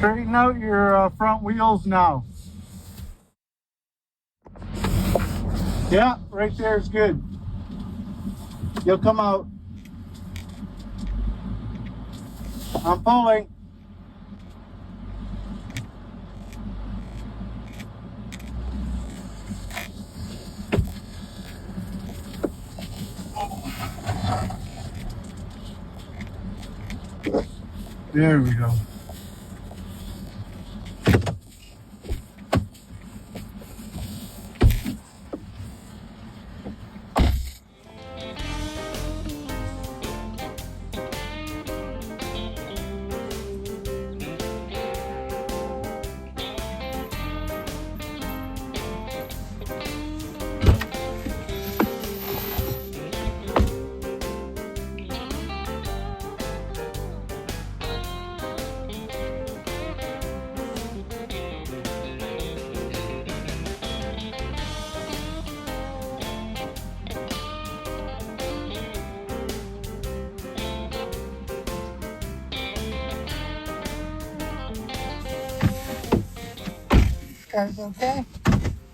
Straighten out your front wheels now. Yeah, right there is good. You'll come out. I'm pulling. There we go. Guys okay?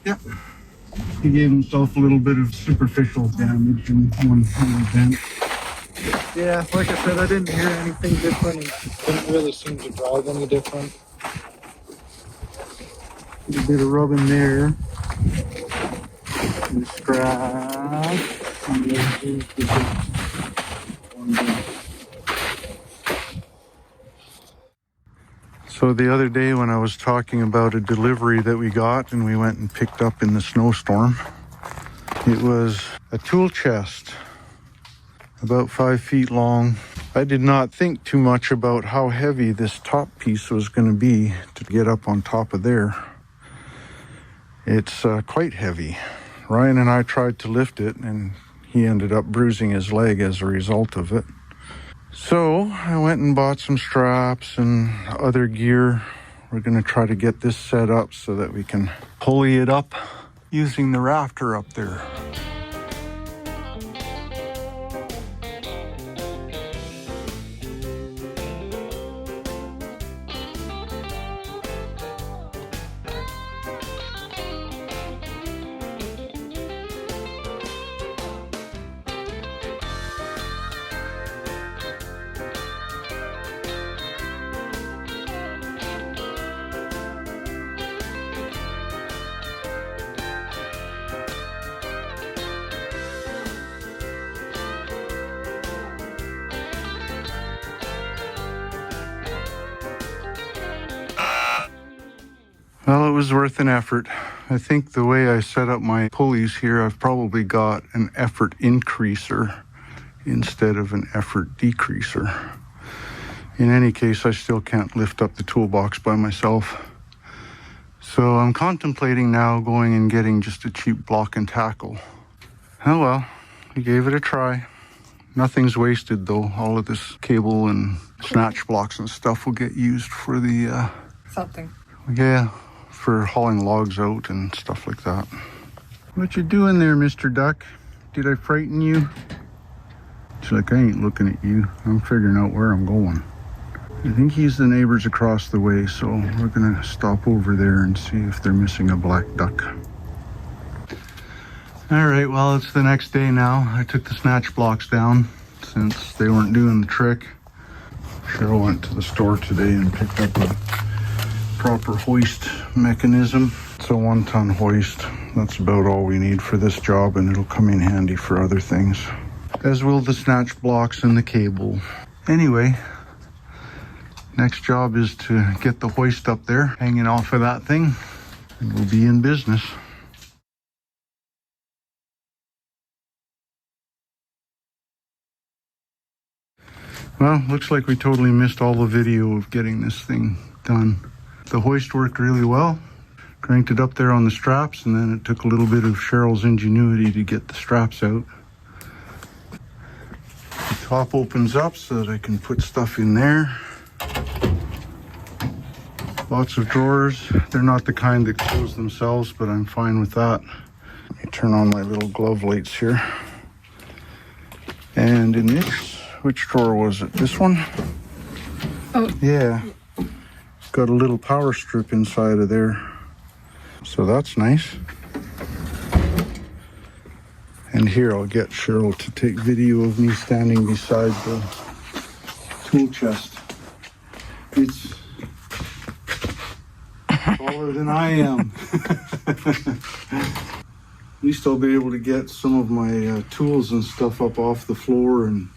Yep. He gave himself a little bit of superficial damage in one event. Yeah, like I said, I didn't hear anything different. It didn't really seem to drive any different. A bit of rubbing there. And scratch. So the other day when I was talking about a delivery that we got and we went and picked up in the snowstorm, it was a tool chest, about 5 feet long. I did not think too much about how heavy this top piece was going to be to get up on top of there. It's quite heavy. Ryan and I tried to lift it and he ended up bruising his leg as a result of it. So I went and bought some straps and other gear. We're going to try to get this set up so that we can pulley it up using the rafter up there. Well, it was worth an effort. I think the way I set up my pulleys here, I've probably got an effort increaser instead of an effort decreaser. In any case, I still can't lift up the toolbox by myself. So I'm contemplating now going and getting just a cheap block and tackle. Oh well, we gave it a try. Nothing's wasted though. All of this cable and snatch blocks and stuff will get used for the Something. yeah, for hauling logs out and stuff like that. What you doing there, Mr. Duck? Did I frighten you? She's like, I ain't looking at you. I'm figuring out where I'm going. I think he's the neighbors across the way, so we're gonna stop over there and see if they're missing a black duck. All right, well, it's the next day now. I took the snatch blocks down since they weren't doing the trick. Cheryl went to the store today and picked up a proper hoist mechanism. It's a 1-ton hoist. That's about all we need for this job, and it'll come in handy for other things, as will the snatch blocks and the cable. Anyway, next job is to get the hoist up there, hanging off of that thing, and we'll be in business. Well, looks like we totally missed all the video of getting this thing done. The hoist worked really well. Cranked it up there on the straps, and then it took a little bit of Cheryl's ingenuity to get the straps out. The top opens up so that I can put stuff in there. Lots of drawers. They're not the kind that close themselves, but I'm fine with that. Let me turn on my little glove lights here. And in this, which drawer was it? This one? Oh. Yeah. got a little power strip inside of there. So that's nice. And here I'll get Cheryl to take video of me standing beside the tool chest. It's taller than I am. At least I'll be able to get some of my tools and stuff up off the floor and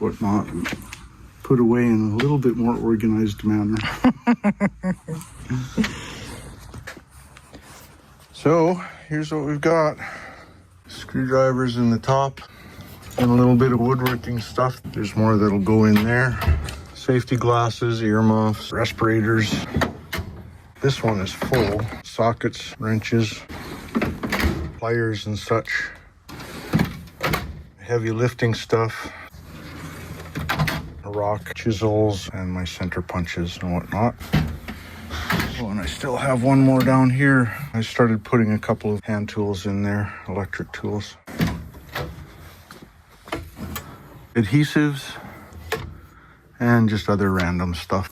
whatnot, and put away in a little bit more organized manner. So here's what we've got. Screwdrivers in the top and a little bit of woodworking stuff. There's more that'll go in there. Safety glasses, earmuffs, respirators. This one is full. Sockets, wrenches, pliers and such. Heavy lifting stuff. A rock, chisels, and my center punches and whatnot. Oh, and I still have one more down here. I started putting a couple of hand tools in there, electric tools. Adhesives, and just other random stuff.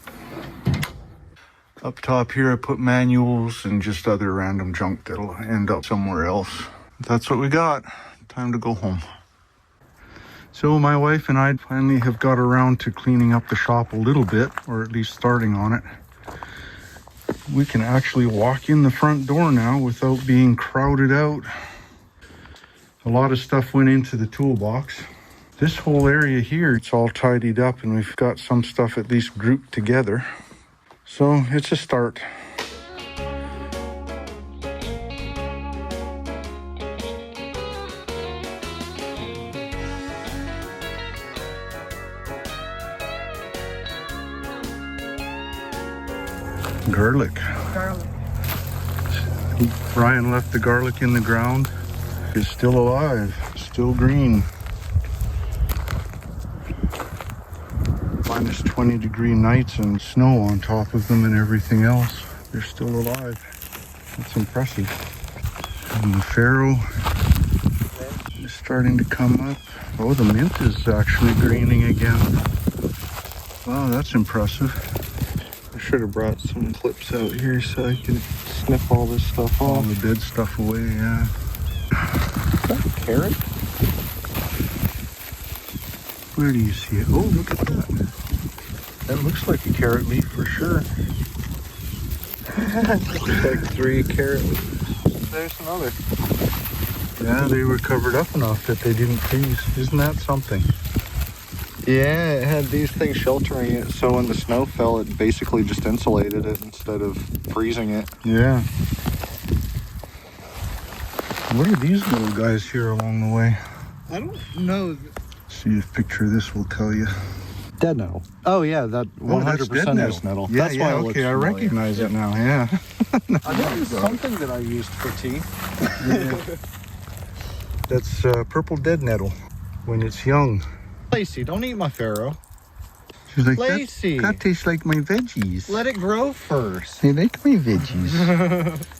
Up top here I put manuals and just other random junk that'll end up somewhere else. That's what we got. Time to go home. So my wife and I finally have got around to cleaning up the shop a little bit, or at least starting on it. We can actually walk in the front door now without being crowded out. A lot of stuff went into the toolbox. This whole area here, it's all tidied up and we've got some stuff at least grouped together. So it's a start. Garlic. Ryan left the garlic in the ground. It's still alive, still green. Minus 20-degree nights and snow on top of them and everything else. They're still alive. That's impressive. And the farrow is starting to come up. Oh, the mint is actually greening again. Wow, that's impressive. I should have brought some clips out here so I could snip all this stuff off. All the dead stuff away, yeah. Is that a carrot? Where do you see it? Oh, look at that. That looks like a carrot leaf for sure. Looks like 3 carrot leaves. There's another. Yeah, they were covered up enough that they didn't freeze. Isn't that something? Yeah, it had these things sheltering it, so when the snow fell, it basically just insulated it instead of freezing it. Yeah. What are these little guys here along the way? I don't know. See if picture this will tell you. Dead nettle. Oh yeah, that 100% is nettle. Yeah, that's yeah, why it looks okay, I familiar. recognize it now, yeah. I think it's something that I used for tea. Yeah. That's purple dead nettle when it's young. Lacey, don't eat my farrow. She's like, Lacey. that tastes like my veggies. Let it grow first. They like my veggies.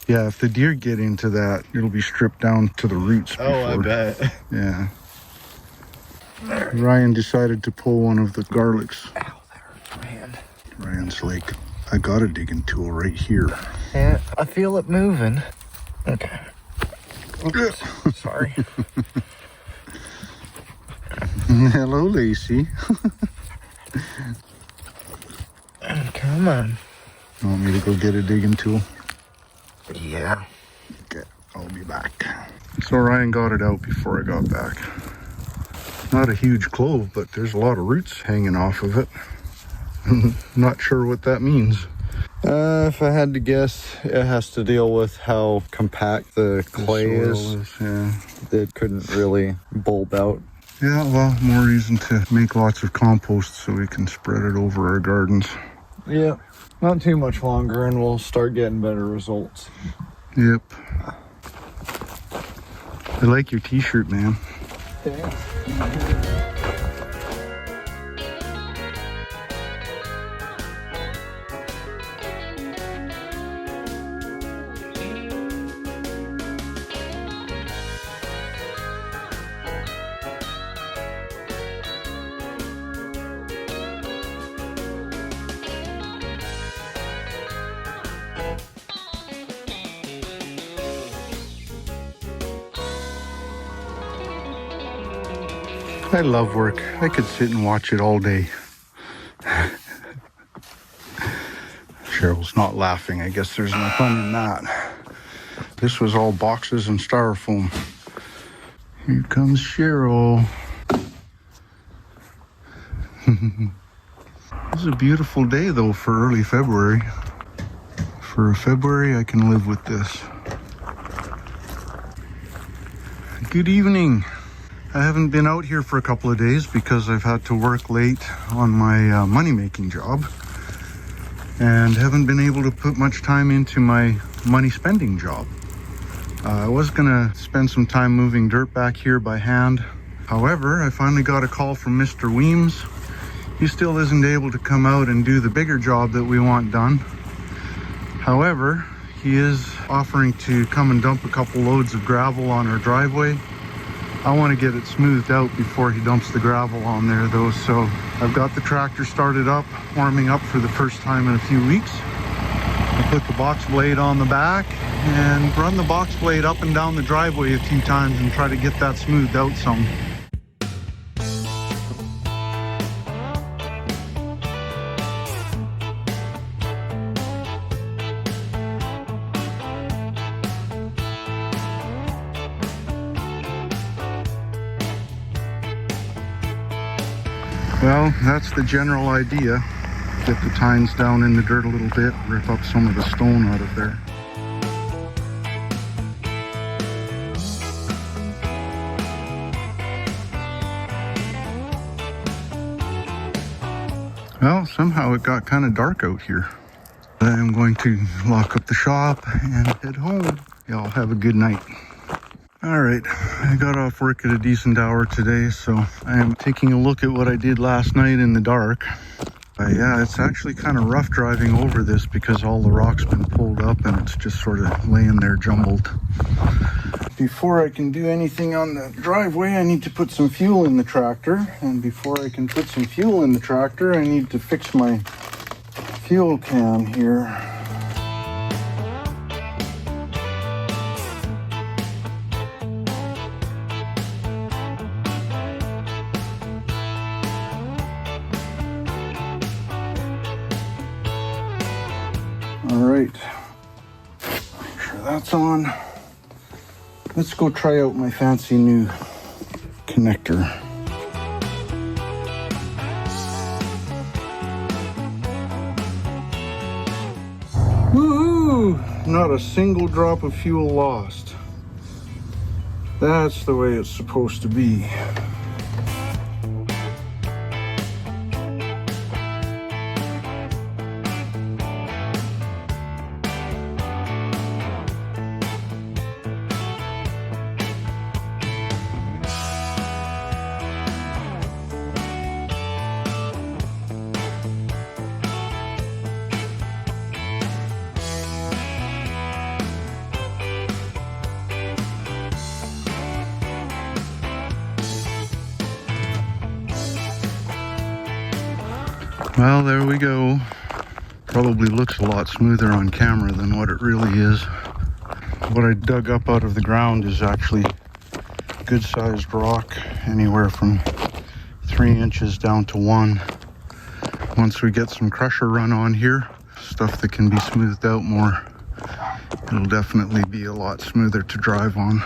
Yeah, if the deer get into that, it'll be stripped down to the roots before. Oh, I bet. Yeah. Ryan decided to pull one of the garlics. Ow, that hurts my hand. Ryan's like, I got a digging tool right here. Yeah, I feel it moving. Okay. Oops, sorry. Hello, Lacey. Come on. You want me to go get a digging tool? Yeah. Okay, I'll be back. So Ryan got it out before I got back. Not a huge clove, but there's a lot of roots hanging off of it. Not sure what that means. If I had to guess, it has to deal with how compact the clay is. Yeah. It couldn't really bulb out. Yeah, well, more reason to make lots of compost so we can spread it over our gardens. Yeah, not too much longer and we'll start getting better results. Yep. I like your t-shirt, man. Thanks. I love work. I could sit and watch it all day. Cheryl's not laughing. I guess there's no fun in that. This was all boxes and styrofoam. Here comes Cheryl. It's a beautiful day though for early February. For February, I can live with this. Good evening. I haven't been out here for a couple of days because I've had to work late on my money-making job and haven't been able to put much time into my money-spending job. I was gonna spend some time moving dirt back here by hand. However, I finally got a call from Mr. Weems. He still isn't able to come out and do the bigger job that we want done. However, he is offering to come and dump a couple loads of gravel on our driveway. I want to get it smoothed out before he dumps the gravel on there though, so I've got the tractor started up, warming up for the first time in a few weeks. I put the box blade on the back and run the box blade up and down the driveway a few times and try to get that smoothed out some. Well, that's the general idea. Get the tines down in the dirt a little bit, rip up some of the stone out of there. Well, somehow it got kind of dark out here. I'm going to lock up the shop and head home. Y'all have a good night. Alright, I got off work at a decent hour today, so I am taking a look at what I did last night in the dark. Yeah, it's actually kind of rough driving over this because all the rock's been pulled up and it's just sort of laying there jumbled. Before I can do anything on the driveway, I need to put some fuel in the tractor. And before I can put some fuel in the tractor, I need to fix my fuel can here. All right, make sure that's on. Let's go try out my fancy new connector. Woohoo! Not a single drop of fuel lost. That's the way it's supposed to be. Well, there we go. Probably looks a lot smoother on camera than what it really is. What I dug up out of the ground is actually good sized rock, anywhere from 3 inches down to 1. Once we get some crusher run on here, stuff that can be smoothed out more, it'll definitely be a lot smoother to drive on.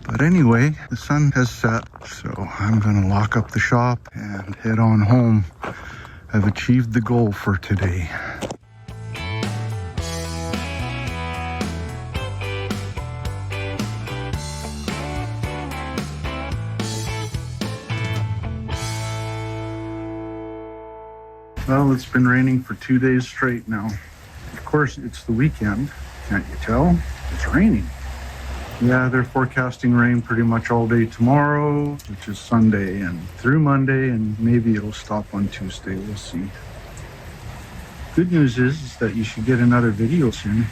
But anyway, the sun has set, so I'm gonna lock up the shop and head on home. I've achieved the goal for today. Well, it's been raining for 2 days straight now. Of course, it's the weekend. Can't you tell? It's raining. Yeah, they're forecasting rain pretty much all day tomorrow, which is Sunday, and through Monday, and maybe it'll stop on Tuesday. We'll see. Good news is that you should get another video soon.